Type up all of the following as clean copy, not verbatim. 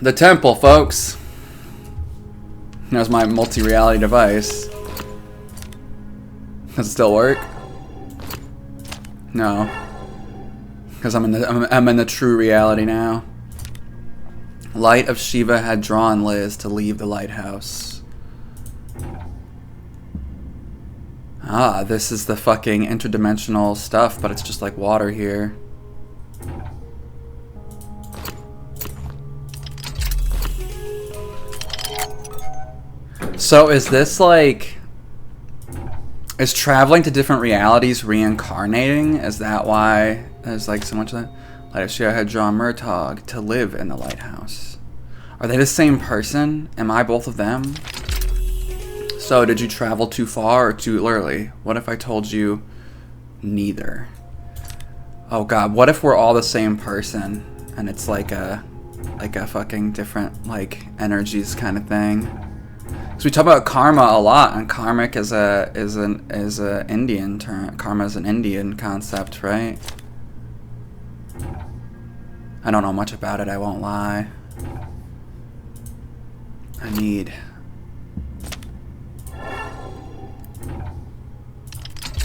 The temple, folks. There's my multi-reality device. Does it still work? No. Because I'm in the true reality now. Light of Shiva had drawn Liz to leave the lighthouse. Ah, this is the fucking interdimensional stuff, but it's just like water here. So is this like... Is traveling to different realities reincarnating? Is that why there's like so much of that? Light of Shiva had drawn Murtaugh to live in the lighthouse. Are they the same person? Am I both of them? So did you travel too far or too early? What if I told you neither? Oh god, what if we're all the same person and it's like a fucking different like energies kind of thing? So we talk about karma a lot, and karmic is a Indian term. Karma is an Indian concept, right? I don't know much about it, I won't lie. I need...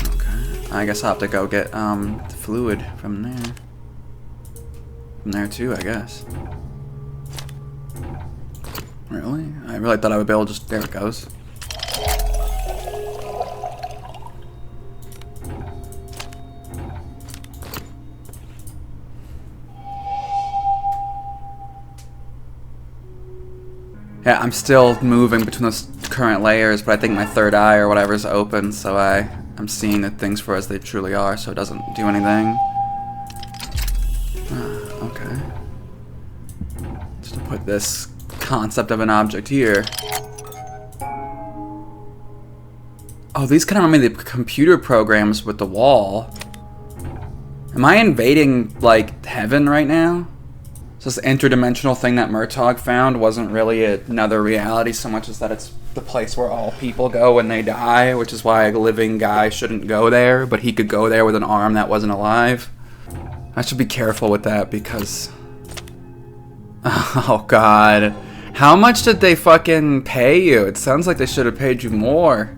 Okay. I guess I'll have to go get the fluid from there. From there too, I guess. Really? I really thought I would be able to just... There it goes. Yeah, I'm still moving between those current layers, but I think my third eye or whatever is open, so I'm seeing the things for as they truly are, so it doesn't do anything. Okay. Just to put this concept of an object here. Oh, these kind of remind me of the computer programs with the wall. Am I invading, like, heaven right now? So this interdimensional thing that Murtaugh found wasn't really another reality so much as that it's the place where all people go when they die, which is why a living guy shouldn't go there, but he could go there with an arm that wasn't alive. I should be careful with that because... Oh god. How much did they fucking pay you? It sounds like they should have paid you more.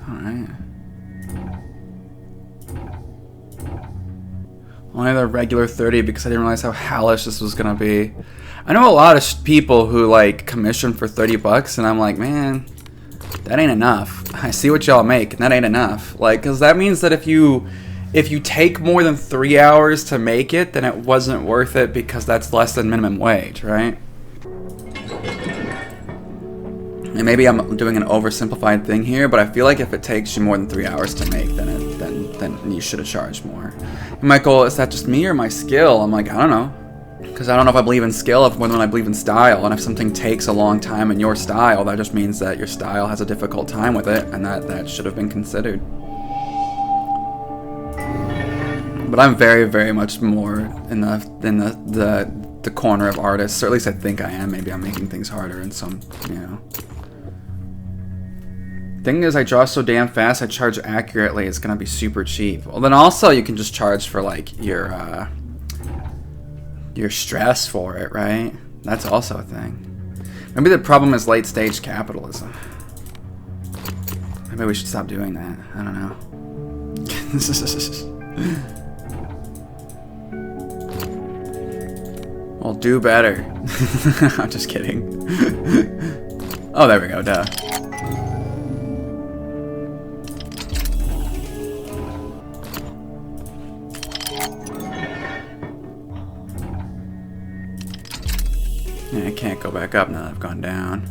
Alright. Only the regular 30 because I didn't realize how hellish this was gonna be. I know a lot of people who like commission for 30 bucks and I'm like, man, that ain't enough. I see what y'all make and that ain't enough. Like, cause that means that if you take more than 3 hours to make it, then it wasn't worth it because that's less than minimum wage, right? And maybe I'm doing an oversimplified thing here, but I feel like if it takes you more than 3 hours to make, then you should have charged more. And Michael, is that just me or my skill? I'm like, I don't know. Because I don't know if I believe in skill more than I believe in style. And if something takes a long time in your style, that just means that your style has a difficult time with it, and that should have been considered. But I'm very, very much more in the corner of artists, or at least I think I am. Maybe I'm making things harder in some, you know. Thing is, I draw so damn fast, I charge accurately, it's gonna be super cheap. Well, then also you can just charge for like your stress for it, right? That's also a thing. Maybe the problem is late stage capitalism. Maybe we should stop doing that. I don't know. Well, do better. I'm just kidding. Oh, there we go, duh. Yeah, I can't go back up now that I've gone down.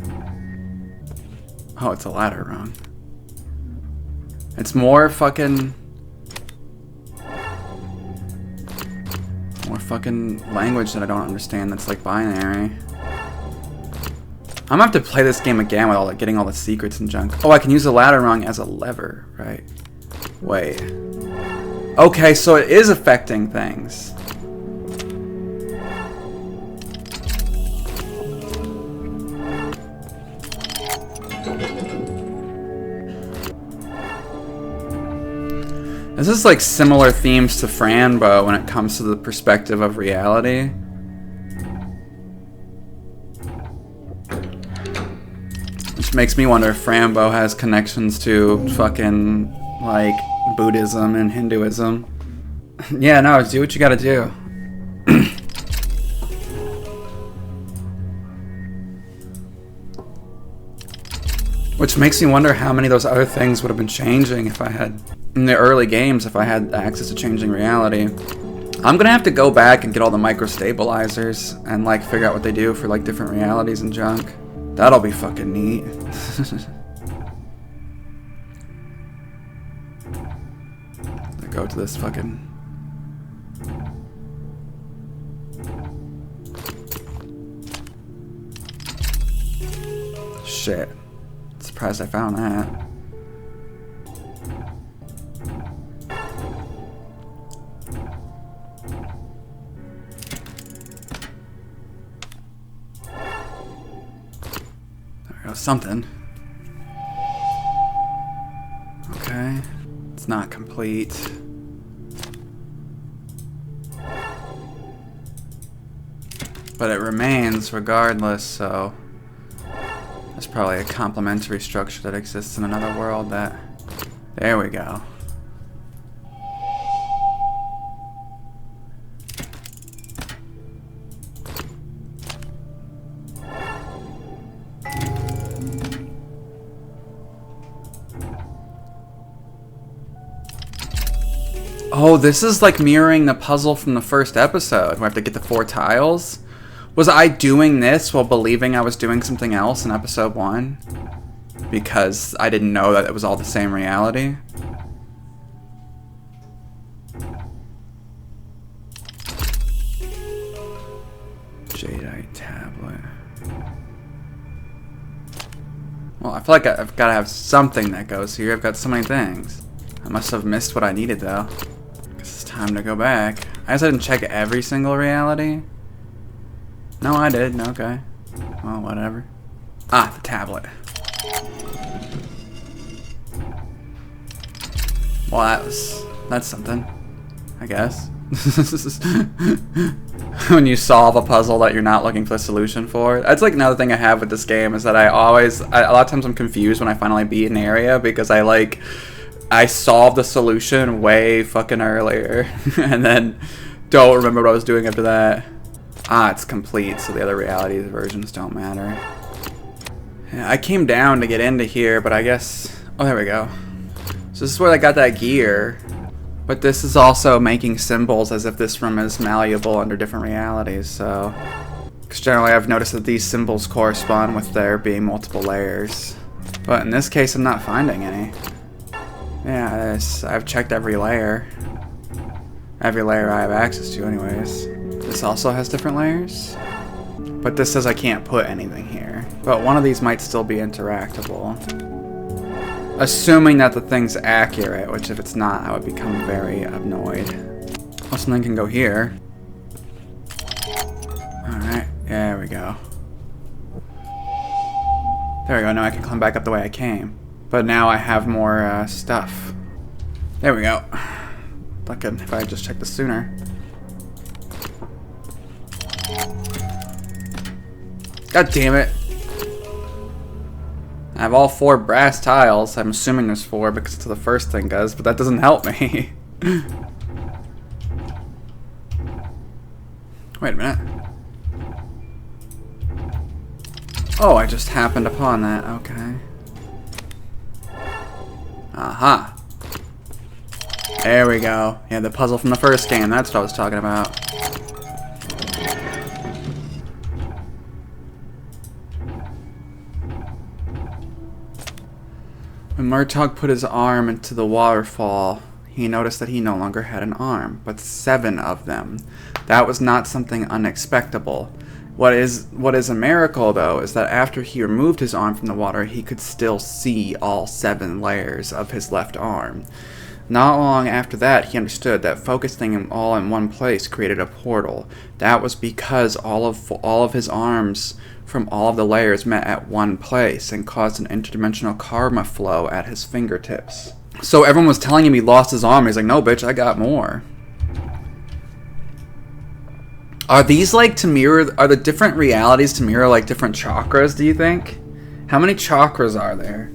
Oh, it's a ladder wrong. It's more fucking language that I don't understand that's like binary. I'm gonna have to play this game again with all like getting all the secrets and junk. Oh, I can use the ladder rung as a lever, right? Wait. Okay, so it is affecting things. This is like similar themes to Franbo when it comes to the perspective of reality. makes me wonder if Frambo has connections to fucking, like, Buddhism and Hinduism. Yeah, no, do what you gotta do. Which makes me wonder how many of those other things would have been changing if I had, in the early games, if I had access to changing reality. I'm gonna have to go back and get all the micro-stabilizers and, like, figure out what they do for, like, different realities and junk. That'll be fucking neat. I go to this fucking... Shit. Surprised I found that. There goes something. Okay. It's not complete. But it remains regardless, so... There's probably a complementary structure that exists in another world that... There we go. Oh, this is like mirroring the puzzle from the first episode. We have to get the 4 tiles. Was I doing this while believing I was doing something else in episode 1? Because I didn't know that it was all the same reality? Jadeite tablet. Well, I feel like I've got to have something that goes here. I've got so many things. I must have missed what I needed, though. Guess it's time to go back. I guess I didn't check every single reality. No, I did. Okay. Well, whatever. Ah, the tablet. Well, that's something, I guess. When you solve a puzzle that you're not looking for a solution for. That's like another thing I have with this game is that a lot of times I'm confused when I finally beat an area because I solved the solution way fucking earlier and then don't remember what I was doing after that. Ah, it's complete, so the other reality versions don't matter. Yeah, I came down to get into here, but I guess... Oh, there we go. So this is where I got that gear. But this is also making symbols as if this room is malleable under different realities, so... Because generally I've noticed that these symbols correspond with there being multiple layers. But in this case, I'm not finding any. Yeah, I've checked every layer. Every layer I have access to anyways. This also has different layers. But this says I can't put anything here. But one of these might still be interactable. Assuming that the thing's accurate, which if it's not, I would become very annoyed. Oh, something can go here. Alright, there we go. There we go, now I can climb back up the way I came. But now I have more stuff. There we go. Fucking, if I had just checked this sooner. God damn it. I have all 4 brass tiles. I'm assuming there's 4 because it's the first thing does, but that doesn't help me. Wait a minute. Oh, I just happened upon that. Okay. Aha. There we go. Yeah, the puzzle from the first game. That's what I was talking about. When Murtaugh put his arm into the waterfall, he noticed that he no longer had an arm, but 7 of them. That was not something unexpectable. What is a miracle, though, is that after he removed his arm from the water, he could still see all 7 layers of his left arm. Not long after that, he understood that focusing them all in one place created a portal. That was because all of his arms from all of the layers met at one place and caused an interdimensional karma flow at his fingertips. So everyone was telling him he lost his arm. He's like, no, bitch, I got more. Are these like to mirror, are the different realities to mirror like different chakras, do you think? How many chakras are there?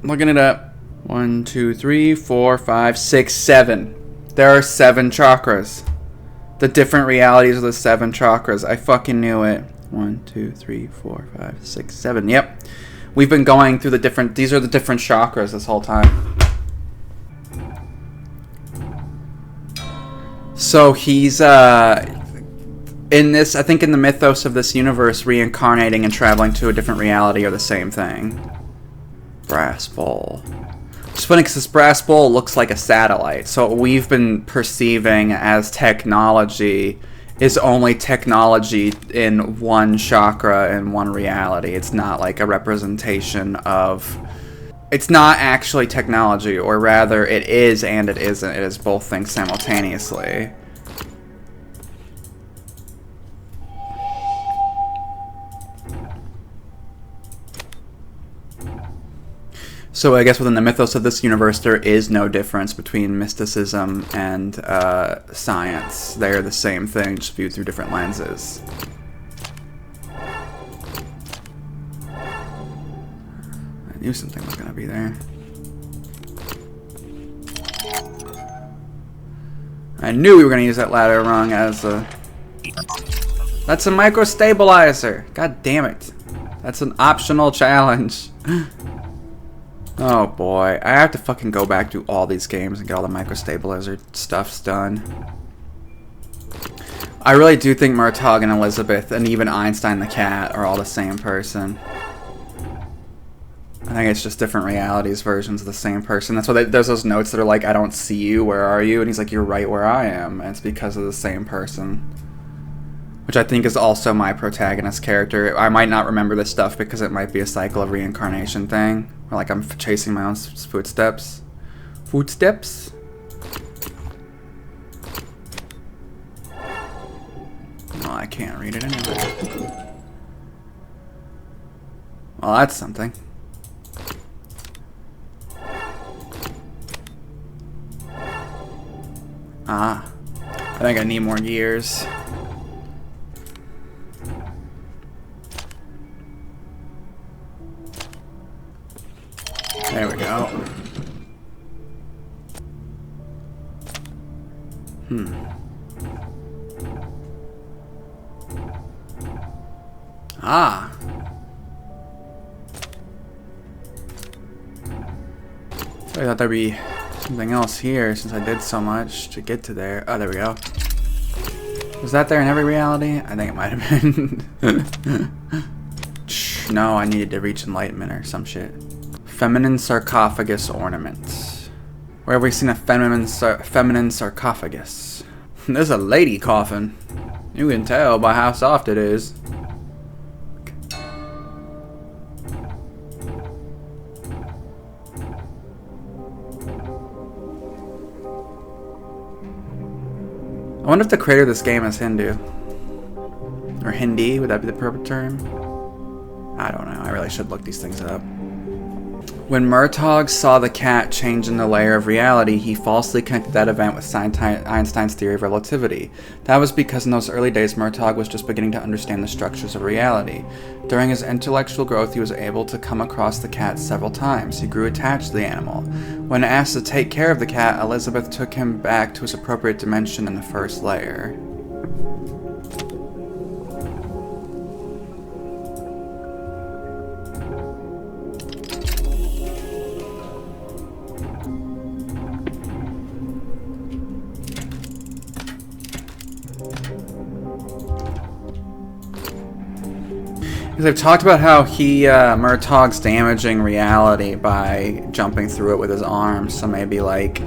Looking it up. 1, 2, 3, 4, 5, 6, 7. There are 7 chakras. The different realities of the 7 chakras. I fucking knew it. 1, 2, 3, 4, 5, 6, 7. Yep. We've been going through the different... These are the different chakras this whole time. So he's, in this... I think in the mythos of this universe, reincarnating and traveling to a different reality are the same thing. Brass bowl. It's funny because this brass bowl looks like a satellite. So what we've been perceiving as technology is only technology in one chakra and one reality. It's not like a representation of... It's not actually technology, or rather it is and it isn't. It is both things simultaneously. So I guess within the mythos of this universe, there is no difference between mysticism and science. They're the same thing, just viewed through different lenses. I knew something was going to be there. I knew we were going to use that ladder rung as a... That's a micro stabilizer! God damn it. That's an optional challenge. Oh boy, I have to fucking go back to all these games and get all the micro-stabilizer stuffs done. I really do think Murtaugh and Elizibeth and even Einstein the cat are all the same person. I think it's just different realities, versions of the same person. That's why there's those notes that are like, I don't see you, where are you? And he's like, you're right where I am. And it's because of the same person. Which I think is also my protagonist character. I might not remember this stuff because it might be a cycle of reincarnation thing. Or like I'm chasing my own footsteps. Footsteps? Oh, I can't read it anyway. Well, that's something. Ah. I think I need more gears. There we go. Ah. I thought there'd be something else here since I did so much to get to there. Oh, there we go. Was that there in every reality? I think it might have been. No, I needed to reach enlightenment or some shit. Feminine sarcophagus ornament. Where have we seen a feminine sarcophagus? There's a lady coffin. You can tell by how soft it is. I wonder if the creator of this game is Hindu. Or Hindi, would that be the proper term? I don't know, I really should look these things up. When Murtaugh saw the cat change in the layer of reality, he falsely connected that event with Einstein's theory of relativity. That was because in those early days, Murtaugh was just beginning to understand the structures of reality. During his intellectual growth, he was able to come across the cat several times. He grew attached to the animal. When asked to take care of the cat, Elizabeth took him back to his appropriate dimension in the first layer. Because I've talked about how Murtaugh's damaging reality by jumping through it with his arms, so maybe, like,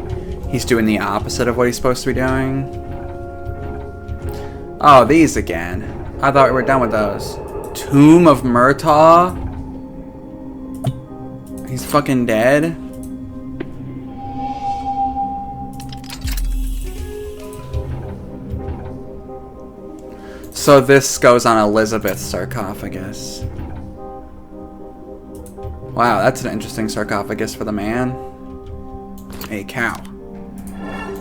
he's doing the opposite of what he's supposed to be doing. Oh, these again. I thought we were done with those. Tomb of Murtaugh? He's fucking dead? So this goes on Elizabeth's sarcophagus. Wow, that's an interesting sarcophagus for the man. A cow.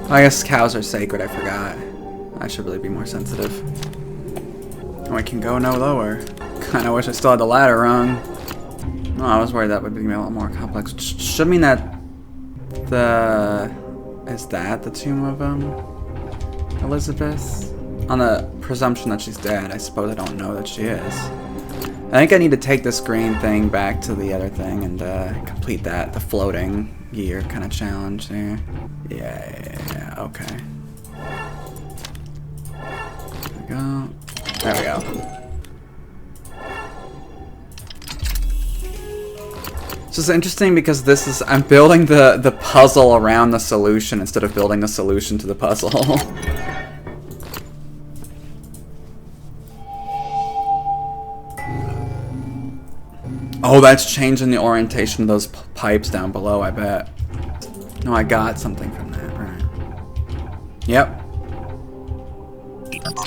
I guess cows are sacred, I forgot. I should really be more sensitive. Oh, I can go no lower. Kinda wish I still had the ladder rung. Oh, I was worried that would be a lot more complex. Should mean that the... Is that the tomb of, Elizabeth? On the presumption that she's dead, I suppose I don't know that she is. I think I need to take this green thing back to the other thing and, complete that, the floating gear kind of challenge there. Yeah, okay. There we go. There we go. It's just interesting because this is, I'm building the puzzle around the solution instead of building the solution to the puzzle. Oh, that's changing the orientation of those pipes down below, I bet. No, I got something from that, right? Yep.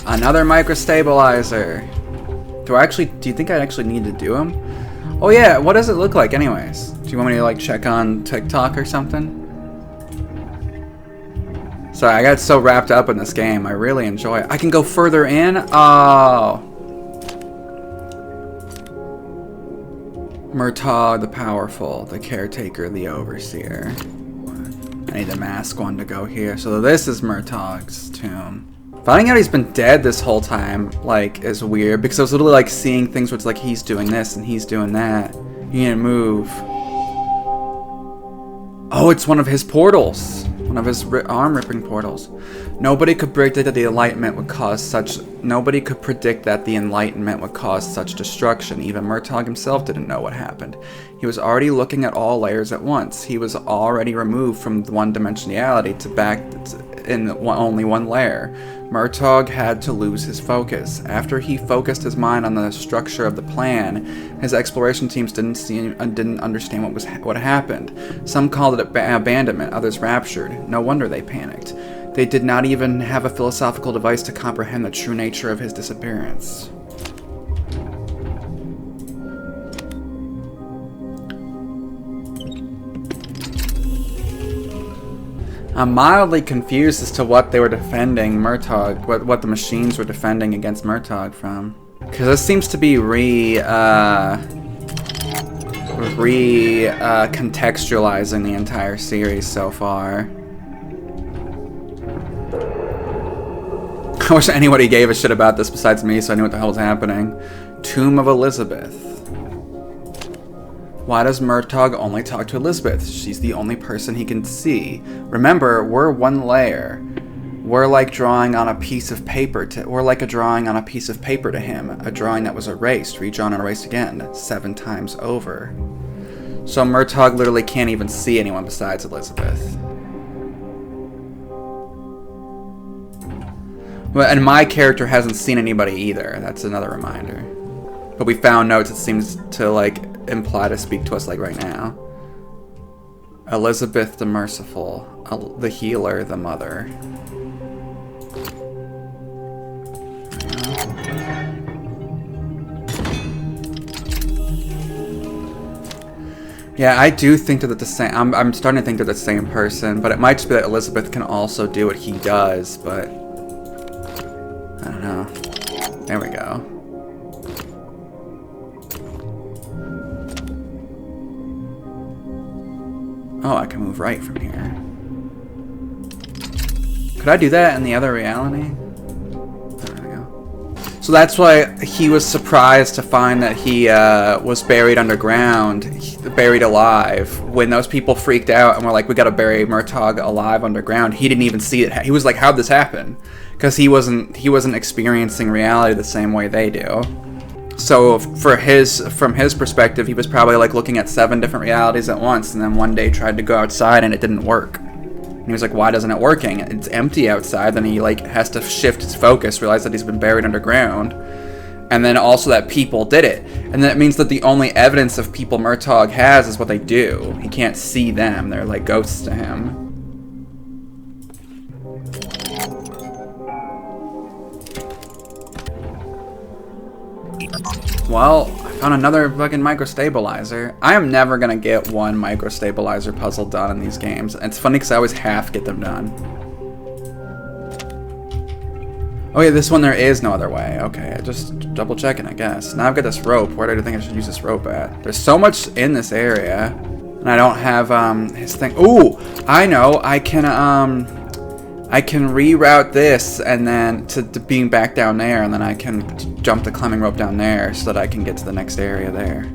Another microstabilizer. Do you think I actually need to do them? Oh yeah, what does it look like anyways? Do you want me to like check on TikTok or something? Sorry, I got so wrapped up in this game. I really enjoy it. I can go further in? Oh. Murtaugh the Powerful, the Caretaker, the Overseer. I need the mask one to go here. So this is Murtaugh's tomb. Finding out he's been dead this whole time, like, is weird. Because I was literally, like, seeing things where it's like, he's doing this and he's doing that. You need to move. Oh, it's one of his portals. One of his arm-ripping portals. Nobody could predict that the Enlightenment would cause such... Nobody could predict that the Enlightenment would cause such destruction. Even Murtaugh himself didn't know what happened. He was already looking at all layers at once. He was already removed from one-dimensionality to back in only one layer. Murtaugh had to lose his focus. After he focused his mind on the structure of the plan, his exploration teams didn't understand what happened. Some called it abandonment, others raptured. No wonder they panicked. They did not even have a philosophical device to comprehend the true nature of his disappearance. I'm mildly confused as to what they were defending Murtaugh, what the machines were defending against Murtaugh from. Because this seems to be contextualizing the entire series so far. I wish anybody gave a shit about this besides me so I knew what the hell was happening. Tomb of Elizabeth. Why does Murtaugh only talk to Elizabeth? She's the only person he can see. Remember, we're one layer. We're like drawing on a piece of paper we're like a drawing on a piece of paper to him. A drawing that was erased, redrawn and erased again, 7 times over. So Murtaugh literally can't even see anyone besides Elizabeth. And my character hasn't seen anybody either. That's another reminder. But we found notes that seems to like imply to speak to us like right now. Elizabeth the Merciful, the Healer, the Mother. Yeah, I do think that the same. I'm starting to think they're the same person, but it might just be that Elizabeth can also do what he does, but I don't know. There we go. Oh, I can move right from here. Could I do that in the other reality? There we go. So that's why he was surprised to find that he was buried underground, buried alive. When those people freaked out and were like, we gotta bury Murtaugh alive underground, he didn't even see it. He was like, how'd this happen? Because he wasn't experiencing reality the same way they do. So from his perspective, he was probably like looking at 7 different realities at once, and then one day tried to go outside and it didn't work. And he was like, why isn't it working? It's empty outside. Then he like has to shift his focus, realize that he's been buried underground, and then also that people did it. And that means that the only evidence of people Murtaugh has is what they do. He can't see them. They're like ghosts to him. Well, I found another fucking microstabilizer. I am never gonna get one microstabilizer puzzle done in these games. It's funny because I always half get them done. Oh yeah, this one there is no other way. Okay, just double checking, I guess. Now I've got this rope. Where do I think I should use this rope at? There's so much in this area, and I don't have his thing. Ooh, I know. I can reroute this and then to being back down there, and then I can jump the climbing rope down there so that I can get to the next area there.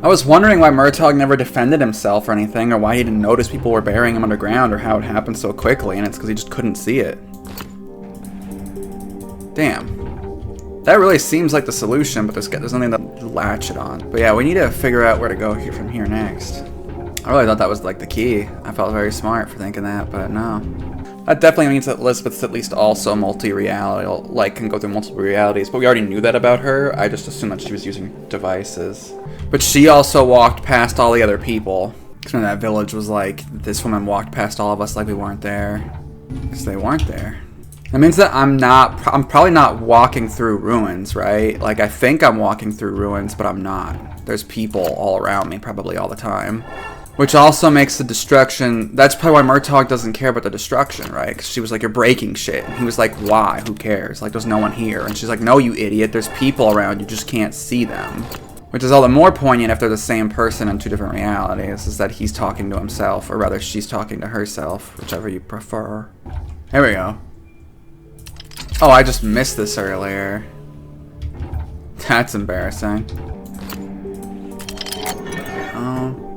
I was wondering why Murtaugh never defended himself or anything, or why he didn't notice people were burying him underground, or how it happened so quickly, and it's because he just couldn't see it. Damn. That really seems like the solution, but there's nothing to latch it on. But yeah, we need to figure out where to go here from here next. I really thought that was like the key. I felt very smart for thinking that, but no. That definitely means that Elizabeth's at least also multi-reality, like can go through multiple realities, but we already knew that about her. I just assumed that she was using devices. But she also walked past all the other people. Because when that village was like, this woman walked past all of us like we weren't there. Because they weren't there. That means that I'm probably not walking through ruins, right? Like I think I'm walking through ruins, but I'm not. There's people all around me probably all the time. Which also makes the destruction... That's probably why Murtaugh doesn't care about the destruction, right? Because she was like, you're breaking shit. And he was like, why? Who cares? Like, there's no one here. And she's like, no, you idiot. There's people around. You just can't see them. Which is all the more poignant if they're the same person in two different realities. Is that he's talking to himself. Or rather, she's talking to herself. Whichever you prefer. There we go. Oh, I just missed this earlier. That's embarrassing. Oh...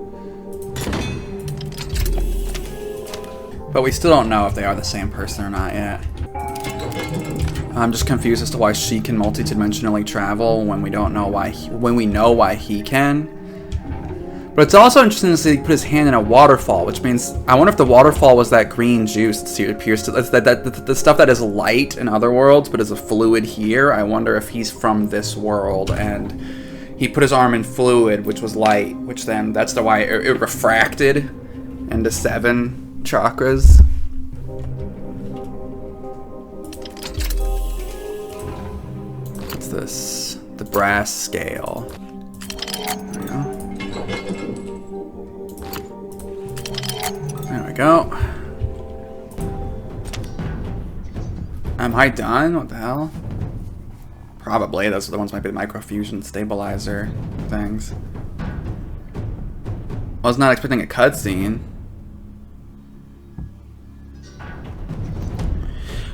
But we still don't know if they are the same person or not yet. I'm just confused as to why she can multidimensionally travel when we don't know why. When we know why he can. But it's also interesting to see he put his hand in a waterfall, which means I wonder if the waterfall was that green juice that appears to the stuff that is light in other worlds, but is a fluid here. I wonder if he's from this world and he put his arm in fluid, which was light, which then that's why it refracted into 7 chakras. What's this? The brass scale. There we go. There we go. Am I done? What the hell? Probably. Those are the ones might be the microfusion stabilizer things. I was not expecting a cutscene.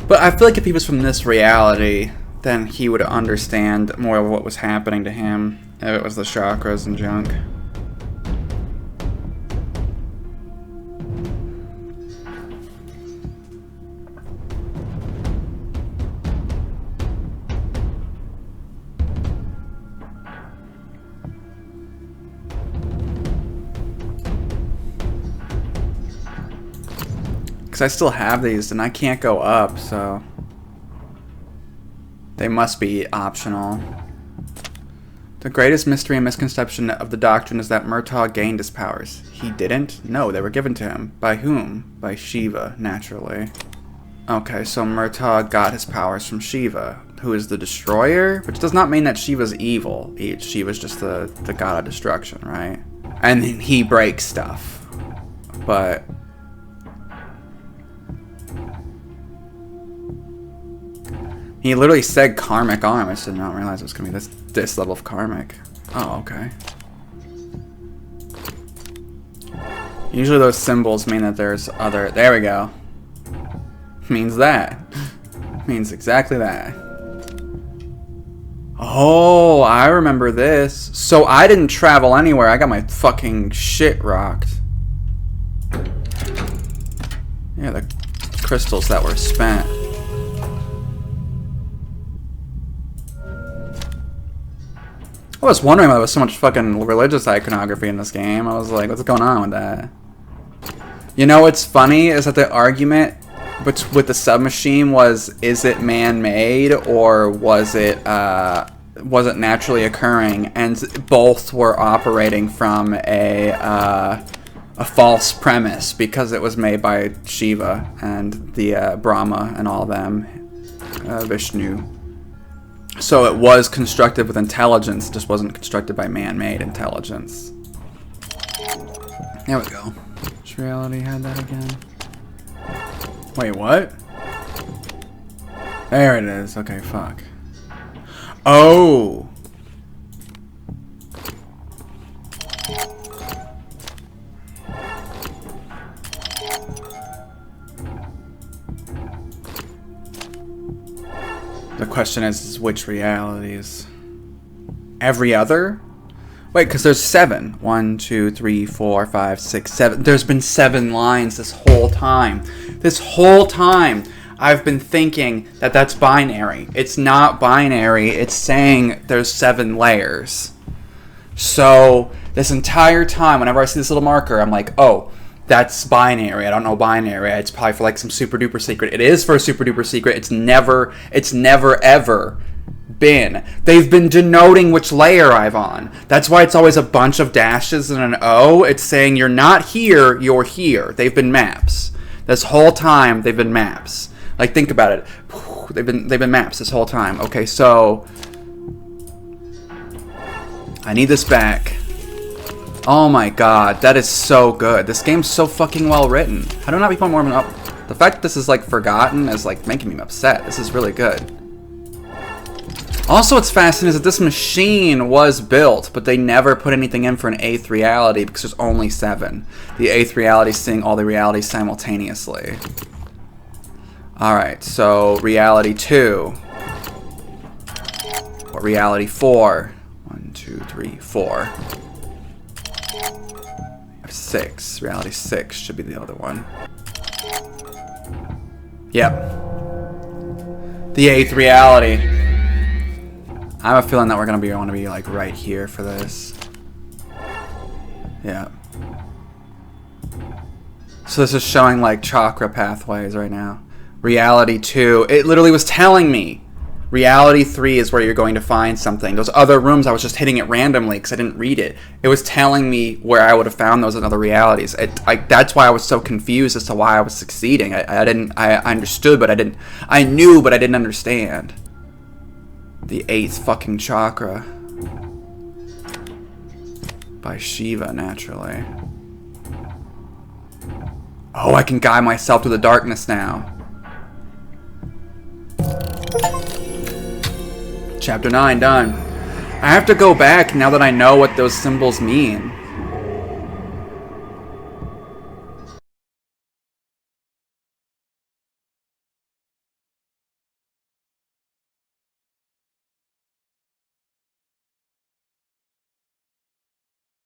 But I feel like if he was from this reality, then he would understand more of what was happening to him if it was the chakras and junk. I still have these and I can't go up, so they must be optional. The greatest mystery and misconception of the doctrine is that Murtaugh gained his powers. He didn't? No, they were given to him. By whom? By Shiva, naturally. Okay, so Murtaugh got his powers from Shiva, who is the destroyer, which does not mean that Shiva's evil. Shiva's just the god of destruction, right? And he breaks stuff. But he literally said karmic arm. I just did not realize it was going to be this level of karmic. Oh, okay. Usually those symbols mean that there's other... There we go. Means that. Means exactly that. Oh, I remember this. So I didn't travel anywhere. I got my fucking shit rocked. Yeah, the crystals that were spent. I was wondering why there was so much fucking religious iconography in this game. I was like, what's going on with that? You know what's funny is that the argument with the submachine was, is it man-made or was it naturally occurring? And both were operating from a false premise because it was made by Shiva and the Brahma and all them, Vishnu. So it was constructed with intelligence, it just wasn't constructed by man-made intelligence. There we go. Which reality had that again? Wait, what? There it is. Okay, fuck. Oh! The question is which realities? Every other? Wait, because there's 7. 1, 2, 3, 4, 5, 6, 7. There's been 7 lines this whole time. This whole time, I've been thinking that that's binary. It's not binary. It's saying there's 7 layers. So, this entire time, whenever I see this little marker, I'm like, oh, that's binary. I don't know binary. It's probably for like some super duper secret. It is for a super duper secret. It's never ever been. They've been denoting which layer I'm on. That's why it's always a bunch of dashes and an O. It's saying you're not here, you're here. They've been maps. This whole time, they've been maps. Like, think about it. They've been maps this whole time. Okay, so I need this back. Oh my god, that is so good. This game's so fucking well written. How do not people warming up? The fact that this is like forgotten is like making me upset. This is really good. Also, what's fascinating is that this machine was built, but they never put anything in for an 8th reality because there's only 7. The 8th reality is seeing all the realities simultaneously. Alright, so reality 2. Or reality 4. 1, 2, 3, 4. 6. Reality 6 should be the other one. Yep. The 8th reality. I have a feeling that we're gonna want to be like right here for this. Yeah. So this is showing like chakra pathways right now. Reality 2. It literally was telling me. Reality 3 is where you're going to find something. Those other rooms, I was just hitting it randomly because I didn't read it. It was telling me where I would have found those in other realities. That's why I was so confused as to why I was succeeding. I understood, but I didn't. I knew, but I didn't understand. The 8th fucking chakra. By Shiva, naturally. Oh, I can guide myself through the darkness now. Chapter 9 done. I have to go back now that I know what those symbols mean.